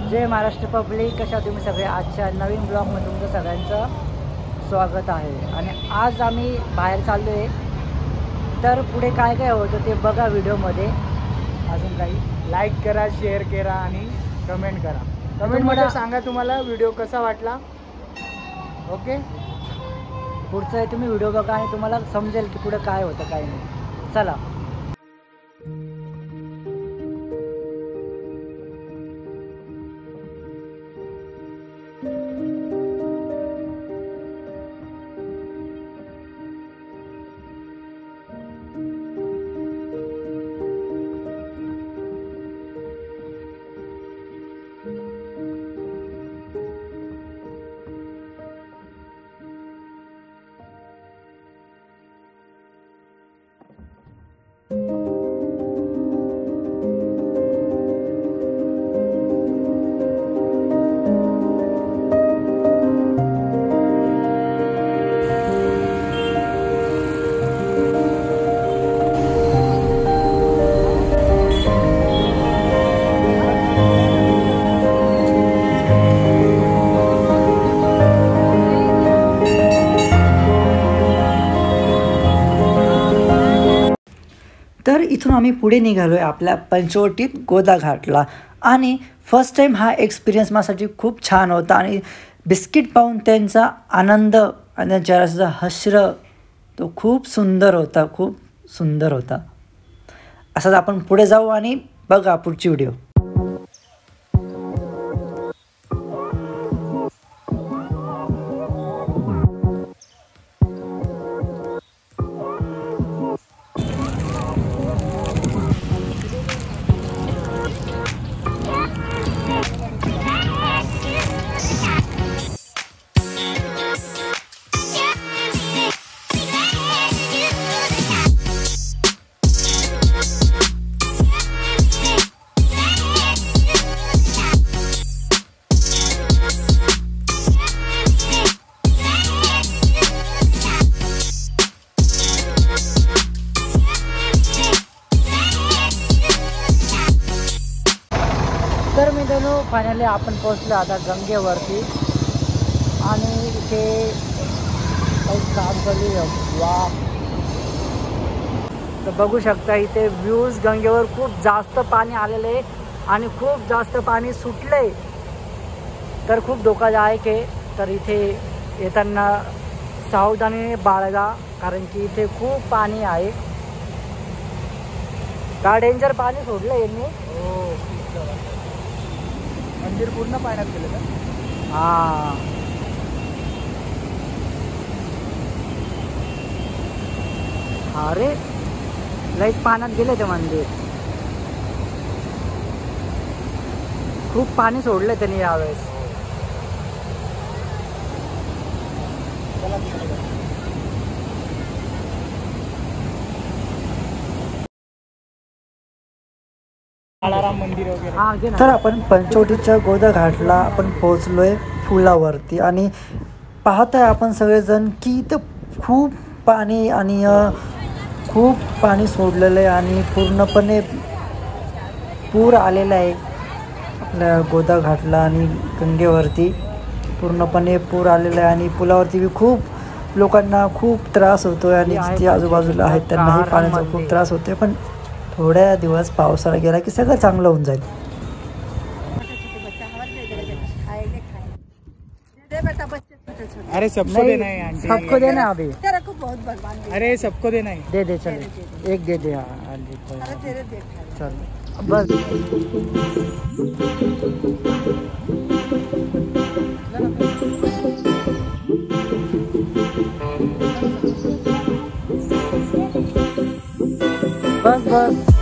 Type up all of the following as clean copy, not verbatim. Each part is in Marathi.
जय महाराष्ट्र पब्लिक, कशा तुम्ही सगळे। आजच्या नवीन ब्लॉगमध्ये तुमचं सगळ्यांचं स्वागत आहे। आणि आज आम्ही बाहेर चाललो आहे, तर पुढे काय काय होतं ते बघा व्हिडिओमध्ये। अजून काही लाईक करा, शेअर करा आणि कमेंट करा। कमेंटमध्ये सांगा तुम्हाला व्हिडिओ कसा वाटला। ओके, पुढचं तुम्ही व्हिडिओ बघा आणि तुम्हाला समजेल की पुढे काय होतं काय नाही। चला। तर इथून आम्ही पुढे निघालो आहे आपल्या पंचवटीत गोदा घाटला। आणि फर्स्ट टाईम हा एक्सपिरियन्स माझ्यासाठी खूप छान होता। आणि बिस्किट पाहून त्यांचा आनंद आणि त्यांच्या चेहऱ्याचा हश्र तो खूप सुंदर होता, खूप सुंदर होता। असंच आपण पुढे जाऊ आणि बघा पुढची व्हिडिओ। तर मित्रांनो, फायनली आपण पोहोचलो आता गंगेवरती। आणि इथे काही काम चालू आहे। वा, तर बघू शकता इथे व्ह्यूज। गंगेवर खूप जास्त पाणी आलेलं आहे आणि खूप जास्त पाणी सुटलंय, तर खूप धोकादायक आहे। तर इथे येताना सावधानीने बाळगा, कारण की इथे खूप पाणी आहे। का डेंजर पाणी सोडलं यांनी। मंदिर पूर्ण पाण्यात गेलं का? हां, अरे लईच पाण्यात गेले ते मंदिर। खूप पाणी सोडलं त्यांनी यावेळेस। मंदिर वगैरे। तर आपण पंचवटीच्या गोदा घाटला आपण पोहोचलोय पुलावरती। आणि पाहताय आपण सगळेजण की इथं खूप पाणी आणि खूप पाणी सोडलेलं आहे आणि पूर्णपणे पूर आलेला आहे आपल्या गोदा घाटला। आणि गंगेवरती पूर्णपणे पूर आलेला आहे आणि पुलावरती बी खूप लोकांना खूप त्रास होतोय। आणि जिथे आजूबाजूला आहेत त्यांनाही पाण्याचा खूप त्रास होतोय। पण थोड्या दिवस पावसाळा गेला की सगळं चांगलं होऊन जाईल। अरे सबको देना है आंटी, सबको देना है अभी। अरे सबको देना है। दे दे, चले एक दे दे। हाँ चल बस। बस बस।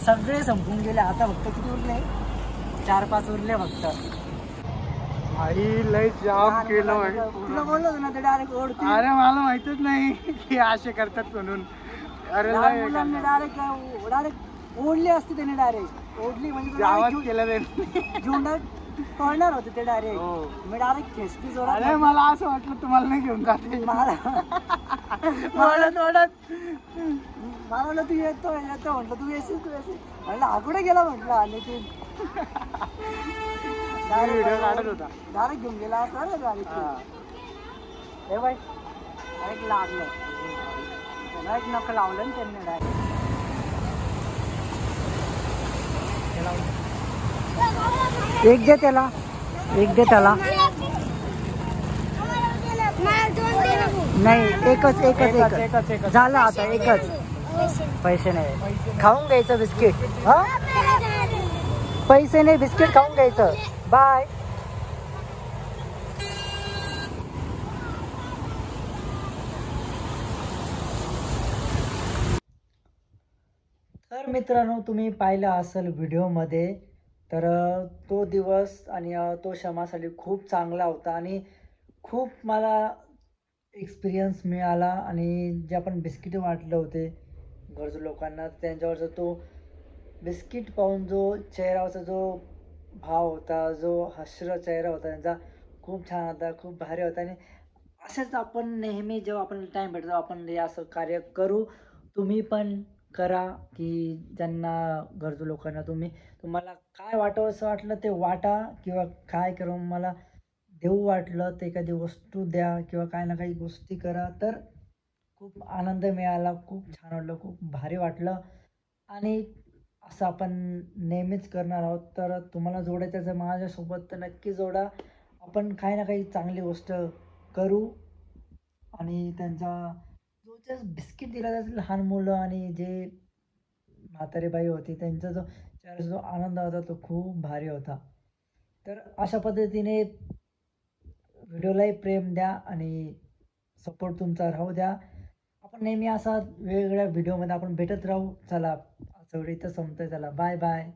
सगळे संपून गेले, आता फक्त किती उरले? 4-5 उरले फक्त. आई लय जाम केलं. तुला बोललो ना ते डायरेक्ट ओढते. अरे मला माहितच नाही की असे करतात म्हणून. अरे मुलांनी डायरेक्ट ओढली असते त्याने, डायरेक्ट ओढली म्हणजे आवाज केला त्यांनी. झुंडात पळणार होते ते डायरेक्ट. मी डायरेक्ट खेचती जोरात. अरे मला असं वाटलं तुम्हाला नाही घेऊन जाते. मला तू येतो म्हटलं, तू येशील म्हटलं, हा कुठे गेला म्हटलं. आणि ती व्हिडिओ काढत होता. डायरेक्ट घेऊन गेला असं डायरेक्ट. हे बाई डायरेक्ट लागलं, डायरेक्ट नख लावलं ना त्यांनी. डायरेक्ट एक दे त्याला, एक दे त्याला. नाही, एकच झालं आता, एकच. पैसे नाही, खाऊन घ्यायचं बिस्किट. हा, पैसे नाही, बिस्किट खाऊन घ्यायचं. बाय. तर मित्रांनो, तुम्ही पाहिलं असेल व्हिडिओमध्ये, तर तो दिवस आणि तो क्षमासाठी खूप चांगला होता आणि खूप मला एक्सपिरियन्स मिळाला. आणि जे आपण बिस्किट वाटले होते गरजू लोकांना, त्यांच्यावरचा तो बिस्किट पाहून जो चेहऱ्यावरचा जो भाव होता, जो हसरा चेहरा होता त्यांचा, खूप छान होता, खूप भारी होता. आणि असेच आपण नेहमी जेव्हा आपण टाईम भेटतो आपण हे असं कार्य करू. तुम्ही पण करा, की ज्यांना गरजू लोकांना तुम्हाला काय वाटावं असं वाटलं ते वाटा, किंवा काय करू मला देऊ वाटलं ते एखादी वस्तू द्या, किंवा काही ना काही गोष्टी करा. तर खूप आनंद मिळाला, खूप छान वाटलं, खूप भारी वाटलं. आणि असं आपण नेहमीच करणार आहोत. तर तुम्हाला जोडायचं जर माझ्यासोबत तर नक्की जोडा. आपण काही ना काही चांगली गोष्ट करू. आणि त्यांचा जो जे बिस्किट दिला जायचं, लहान मुलं आणि जे म्हातारी बाई होती, त्यांचा जो चेहऱ्याचा जो आनंद होता तो खूप भारी होता. तर अशा पद्धतीने व्हिडिओलाही प्रेम द्या आणि सपोर्ट तुमचा राहू द्या. आपण नेहमी असा वेगवेगळ्या व्हिडिओमध्ये आपण भेटत राहू. चला, आजचा व्हिडिओ इथं संपतोय. चला, बाय बाय.